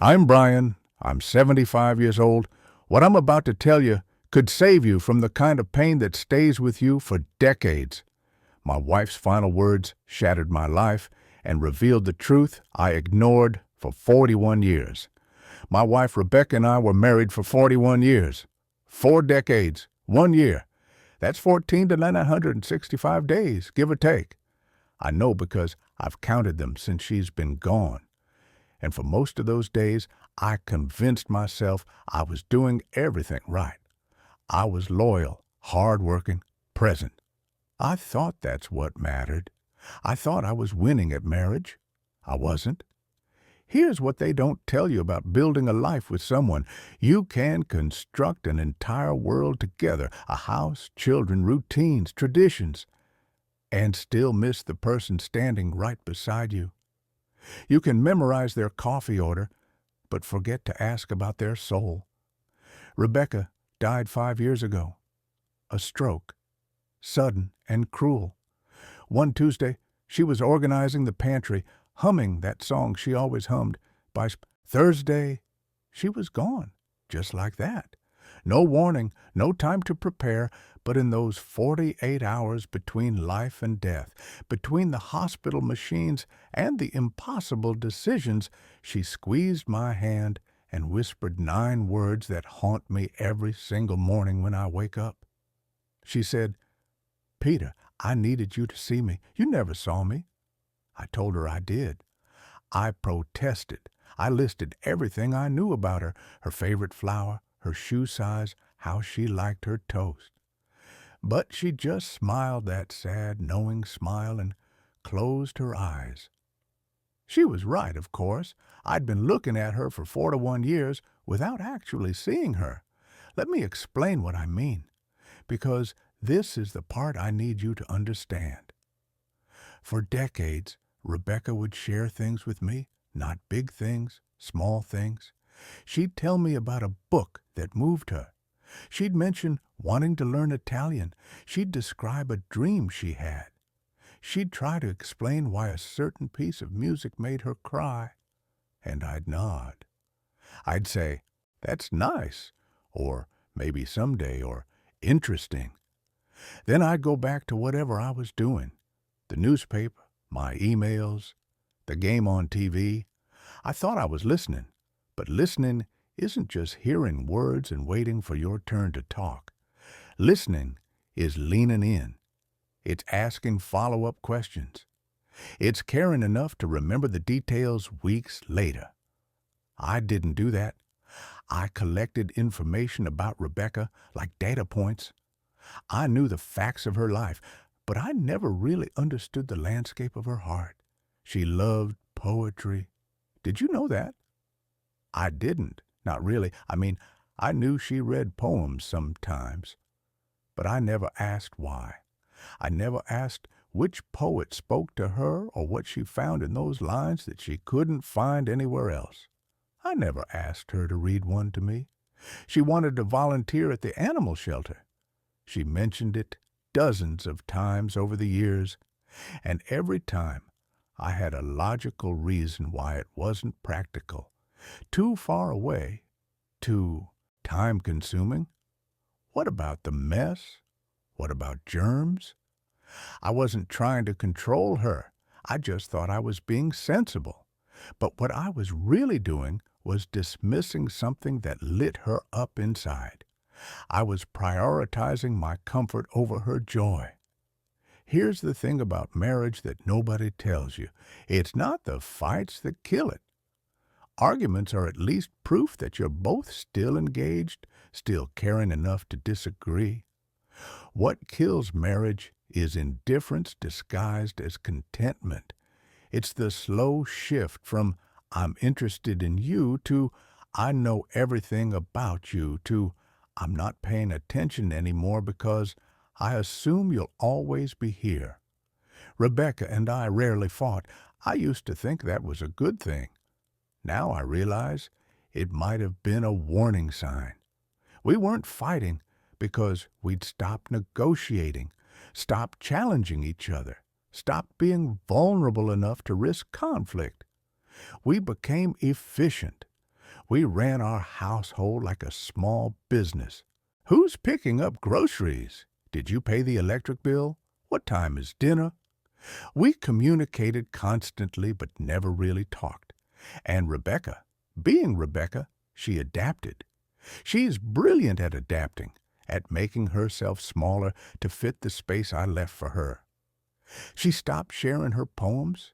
I'm Brian. I'm 75 years old. What I'm about to tell you could save you from the kind of pain that stays with you for decades. My wife's final words shattered my life and revealed the truth I ignored for 41 years. My wife Rebecca and I were married for 41 years. 4 decades, 1 year. That's 14 to 965 days, give or take. I know because I've counted them since she's been gone. And for most of those days, I convinced myself I was doing everything right. I was loyal, hardworking, present. I thought that's what mattered. I thought I was winning at marriage. I wasn't. Here's what they don't tell you about building a life with someone. You can construct an entire world together, a house, children, routines, traditions, and still miss the person standing right beside you. You can memorize their coffee order, but forget to ask about their soul. Rebecca died 5 years ago. A stroke. Sudden and cruel. One Tuesday, she was organizing the pantry, humming that song she always hummed. By Thursday, she was gone, just like that. No warning, no time to prepare, but in those 48 hours between life and death, between the hospital machines and the impossible decisions, she squeezed my hand and whispered 9 words that haunt me every single morning when I wake up. She said, "Peter, I needed you to see me. You never saw me." I told her I did. I protested. I listed everything I knew about her, her favorite flower, her shoe size, how she liked her toast. But she just smiled that sad, knowing smile and closed her eyes. She was right, of course. I'd been looking at her for 41 years without actually seeing her. Let me explain what I mean, because this is the part I need you to understand. For decades, Rebecca would share things with me, not big things, small things. She'd tell me about a book that moved her. She'd mention wanting to learn Italian. She'd describe a dream she had. She'd try to explain why a certain piece of music made her cry, and I'd nod. I'd say, "That's nice," or "maybe someday," or "interesting." Then I'd go back to whatever I was doing, the newspaper, my emails, the game on TV. I thought I was listening, but listening isn't just hearing words and waiting for your turn to talk. Listening is leaning in. It's asking follow-up questions. It's caring enough to remember the details weeks later. I didn't do that. I collected information about Rebecca like data points. I knew the facts of her life, but I never really understood the landscape of her heart. She loved poetry. Did you know that? I didn't. Not really. I knew she read poems sometimes, but I never asked why. I never asked which poet spoke to her or what she found in those lines that she couldn't find anywhere else. I never asked her to read one to me. She wanted to volunteer at the animal shelter. She mentioned it dozens of times over the years, and every time I had a logical reason why it wasn't practical. Too far away, too time-consuming. What about the mess? What about germs? I wasn't trying to control her. I just thought I was being sensible. But what I was really doing was dismissing something that lit her up inside. I was prioritizing my comfort over her joy. Here's the thing about marriage that nobody tells you. It's not the fights that kill it. Arguments are at least proof that you're both still engaged, still caring enough to disagree. What kills marriage is indifference disguised as contentment. It's the slow shift from "I'm interested in you" to "I know everything about you" to "I'm not paying attention anymore because I assume you'll always be here." Rebecca and I rarely fought. I used to think that was a good thing. Now I realize it might have been a warning sign. We weren't fighting because we'd stopped negotiating, stopped challenging each other, stopped being vulnerable enough to risk conflict. We became efficient. We ran our household like a small business. Who's picking up groceries? Did you pay the electric bill? What time is dinner? We communicated constantly but never really talked. And Rebecca, being Rebecca, she adapted. She's brilliant at adapting, at making herself smaller to fit the space I left for her. She stopped sharing her poems.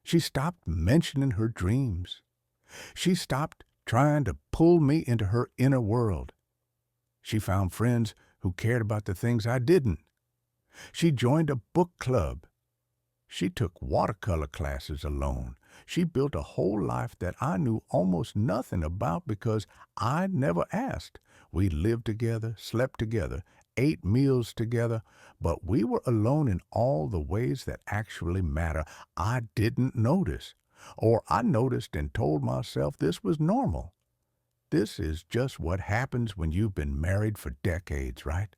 She stopped mentioning her dreams. She stopped trying to pull me into her inner world. She found friends who cared about the things I didn't. She joined a book club. She took watercolor classes alone. She built a whole life that I knew almost nothing about because I never asked. We lived together, slept together, ate meals together, but we were alone in all the ways that actually matter. I didn't notice, or I noticed and told myself this was normal. This is just what happens when you've been married for decades, right?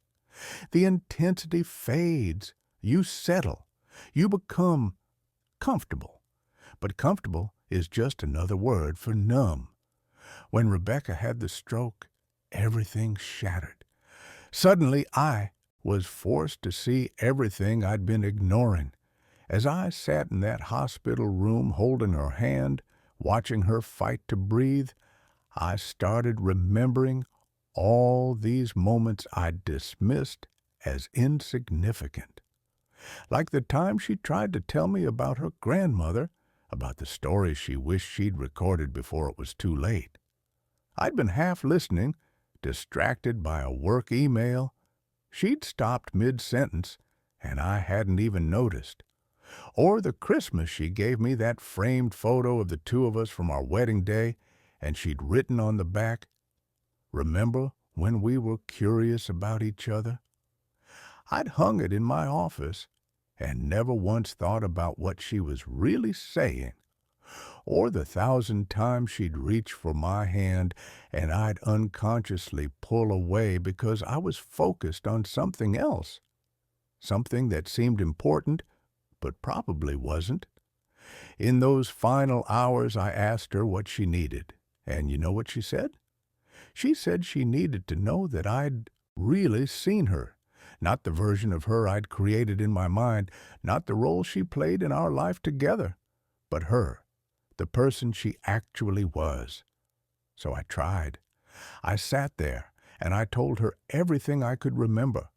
The intensity fades. You settle. You become comfortable. But comfortable is just another word for numb. When Rebecca had the stroke, everything shattered. Suddenly, I was forced to see everything I'd been ignoring. As I sat in that hospital room holding her hand, watching her fight to breathe, I started remembering all these moments I'd dismissed as insignificant. Like the time she tried to tell me about her grandmother, about the stories she wished she'd recorded before it was too late. I'd been half listening, distracted by a work email. She'd stopped mid-sentence, and I hadn't even noticed. Or the Christmas she gave me that framed photo of the two of us from our wedding day, and she'd written on the back, "Remember when we were curious about each other?" I'd hung it in my office and never once thought about what she was really saying, or the 1,000 times she'd reach for my hand and I'd unconsciously pull away because I was focused on something else, something that seemed important but probably wasn't. In those final hours, I asked her what she needed, and you know what she said? She said she needed to know that I'd really seen her. Not the version of her I'd created in my mind, not the role she played in our life together, but her, the person she actually was. So I tried. I sat there, and I told her everything I could remember,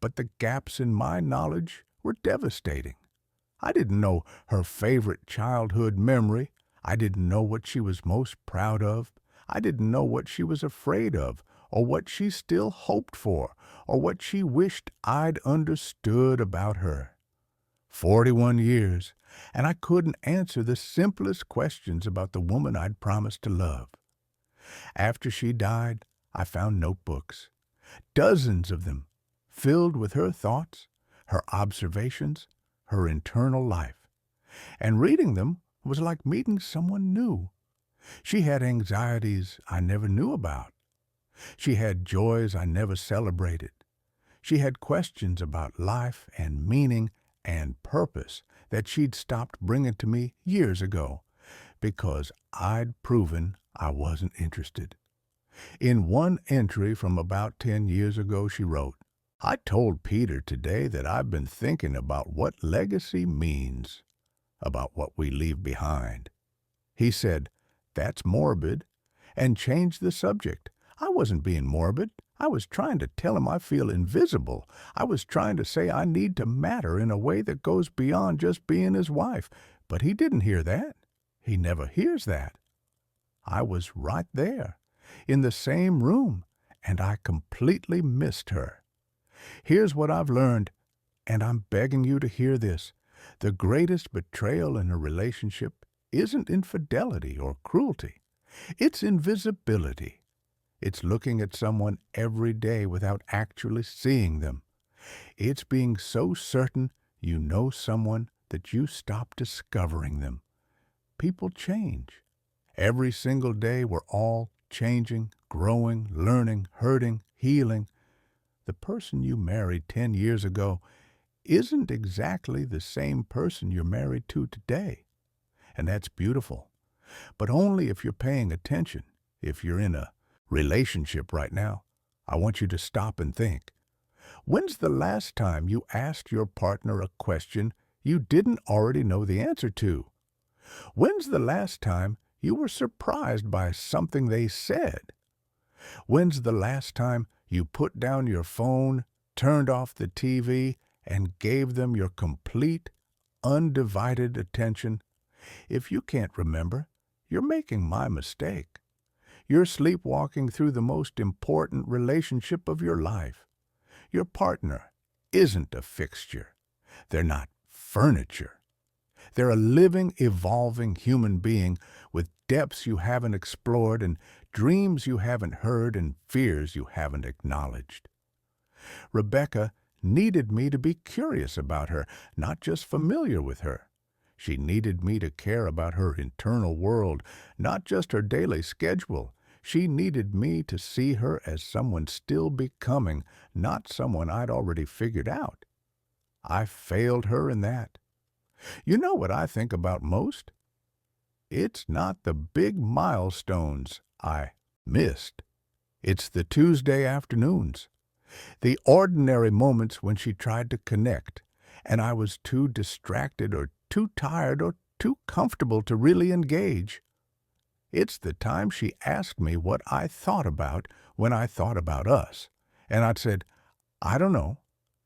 but the gaps in my knowledge were devastating. I didn't know her favorite childhood memory. I didn't know what she was most proud of. I didn't know what she was afraid of, or what she still hoped for, or what she wished I'd understood about her. 41 years, and I couldn't answer the simplest questions about the woman I'd promised to love. After she died, I found notebooks, dozens of them, filled with her thoughts, her observations, her internal life. And reading them was like meeting someone new. She had anxieties I never knew about. She had joys I never celebrated. She had questions about life and meaning and purpose that she'd stopped bringing to me years ago because I'd proven I wasn't interested. In one entry from about 10 years ago, she wrote, "I told Peter today that I've been thinking about what legacy means, about what we leave behind. He said, 'That's morbid,' and changed the subject. I wasn't being morbid. I was trying to tell him I feel invisible. I was trying to say I need to matter in a way that goes beyond just being his wife. But he didn't hear that. He never hears that. I was right there, in the same room, and I completely missed her. Here's what I've learned, and I'm begging you to hear this. The greatest betrayal in a relationship isn't infidelity or cruelty. It's invisibility. It's looking at someone every day without actually seeing them. It's being so certain you know someone that you stop discovering them. People change. Every single day we're all changing, growing, learning, hurting, healing. The person you married 10 years ago isn't exactly the same person you're married to today. And that's beautiful, but only if you're paying attention. If you're in a relationship right now, I want you to stop and think. When's the last time you asked your partner a question you didn't already know the answer to? When's the last time you were surprised by something they said? When's the last time you put down your phone, turned off the TV, and gave them your complete, undivided attention? If you can't remember, you're making my mistake. You're sleepwalking through the most important relationship of your life. Your partner isn't a fixture. They're not furniture. They're a living, evolving human being with depths you haven't explored and dreams you haven't heard and fears you haven't acknowledged. Rebecca needed me to be curious about her, not just familiar with her. She needed me to care about her internal world, not just her daily schedule. She needed me to see her as someone still becoming, not someone I'd already figured out. I failed her in that. You know what I think about most? It's not the big milestones I missed. It's the Tuesday afternoons, the ordinary moments when she tried to connect, and I was too distracted or too tired or too comfortable to really engage. It's the time she asked me what I thought about when I thought about us, and I'd said, I don't know.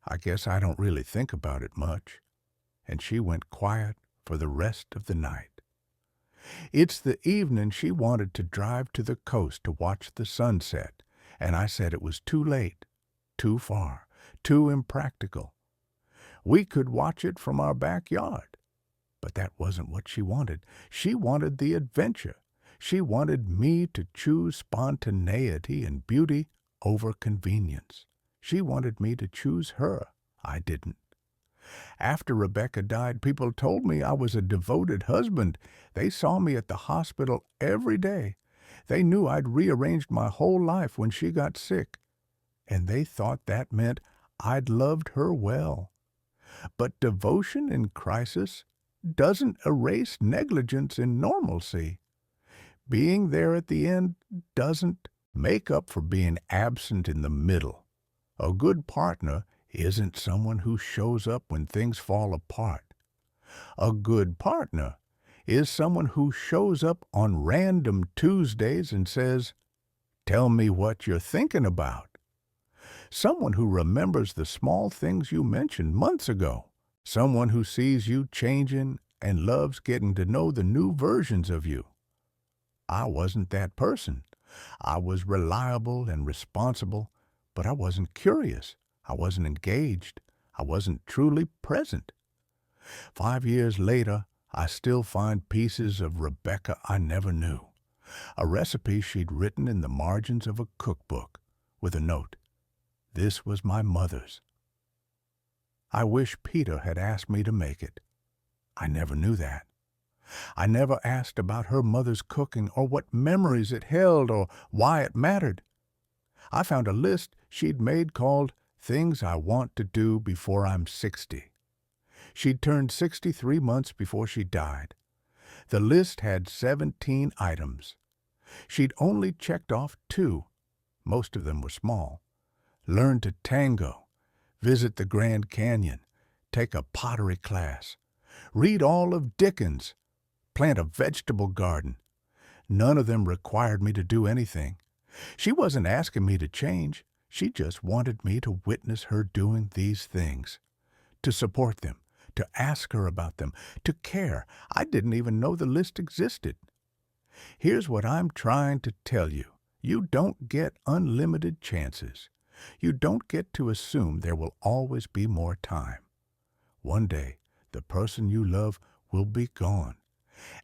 I guess I don't really think about it much. And she went quiet for the rest of the night. It's the evening she wanted to drive to the coast to watch the sunset, and I said it was too late, too far, too impractical. We could watch it from our backyard. But that wasn't what she wanted. She wanted the adventure. She wanted me to choose spontaneity and beauty over convenience. She wanted me to choose her. I didn't. After Rebecca died, people told me I was a devoted husband. They saw me at the hospital every day. They knew I'd rearranged my whole life when she got sick. And they thought that meant I'd loved her well. But devotion in crisis doesn't erase negligence in normalcy. Being there at the end doesn't make up for being absent in the middle. A good partner isn't someone who shows up when things fall apart. A good partner is someone who shows up on random Tuesdays and says, "Tell me what you're thinking about." Someone who remembers the small things you mentioned months ago. Someone who sees you changing and loves getting to know the new versions of you. I wasn't that person. I was reliable and responsible, but I wasn't curious. I wasn't engaged. I wasn't truly present. 5 years later, I still find pieces of Rebecca I never knew. A recipe she'd written in the margins of a cookbook with a note. This was my mother's. I wish Peter had asked me to make it. I never knew that. I never asked about her mother's cooking or what memories it held or why it mattered. I found a list she'd made called Things I Want to Do Before I'm 60. She'd turned 63 months before she died. The list had 17 items. She'd only checked off 2. Most of them were small. Learn to tango, visit the Grand Canyon, take a pottery class, read all of Dickens, plant a vegetable garden. None of them required me to do anything. She wasn't asking me to change. She just wanted me to witness her doing these things, to support them, to ask her about them, to care. I didn't even know the list existed. Here's what I'm trying to tell you. You don't get unlimited chances. You don't get to assume there will always be more time. One day, the person you love will be gone,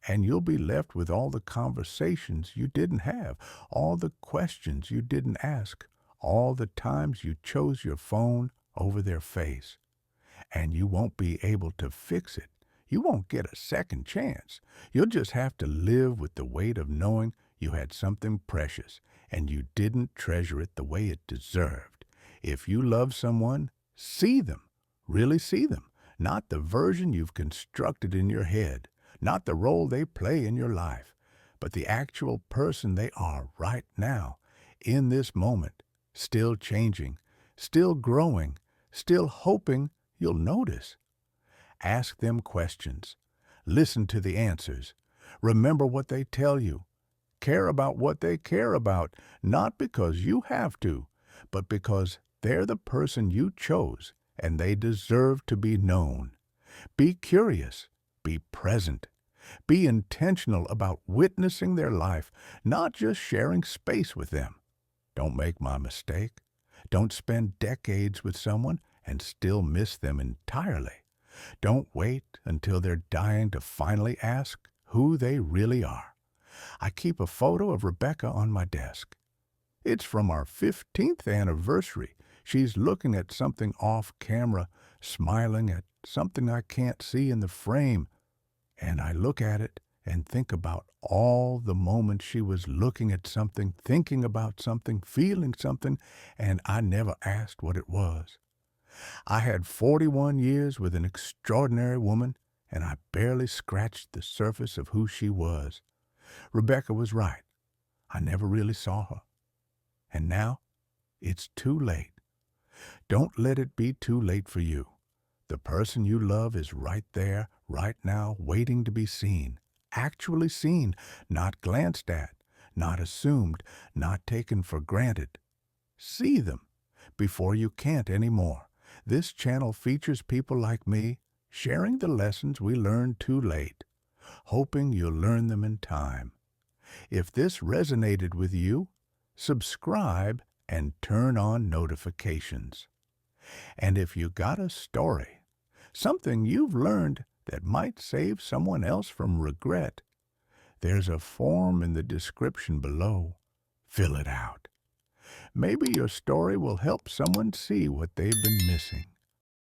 and you'll be left with all the conversations you didn't have, all the questions you didn't ask, all the times you chose your phone over their face. And you won't be able to fix it. You won't get a second chance. You'll just have to live with the weight of knowing you had something precious and you didn't treasure it the way it deserved. If you love someone, see them. Really see them. Not the version you've constructed in your head. Not the role they play in your life. but the actual person they are right now, in this moment, still changing, still growing, still hoping you'll notice. Ask them questions. Listen to the answers. Remember what they tell you. Care about what they care about, not because you have to, but because they're the person you chose and they deserve to be known. Be curious. Be present. Be intentional about witnessing their life, not just sharing space with them. Don't make my mistake. Don't spend decades with someone and still miss them entirely. Don't wait until they're dying to finally ask who they really are. I keep a photo of Rebecca on my desk. It's from our 15th anniversary. She's looking at something off camera, smiling at something I can't see in the frame. And I look at it and think about all the moments she was looking at something, thinking about something, feeling something, and I never asked what it was. I had 41 years with an extraordinary woman, and I barely scratched the surface of who she was. Rebecca was right. I never really saw her. And now, it's too late. Don't let it be too late for you. The person you love is right there, right now, waiting to be seen. Actually seen, not glanced at, not assumed, not taken for granted. See them before you can't anymore. This channel features people like me sharing the lessons we learned too late, hoping you'll learn them in time. If this resonated with you, subscribe and turn on notifications. And if you got a story, something you've learned that might save someone else from regret, there's a form in the description below. Fill it out. Maybe your story will help someone see what they've been missing.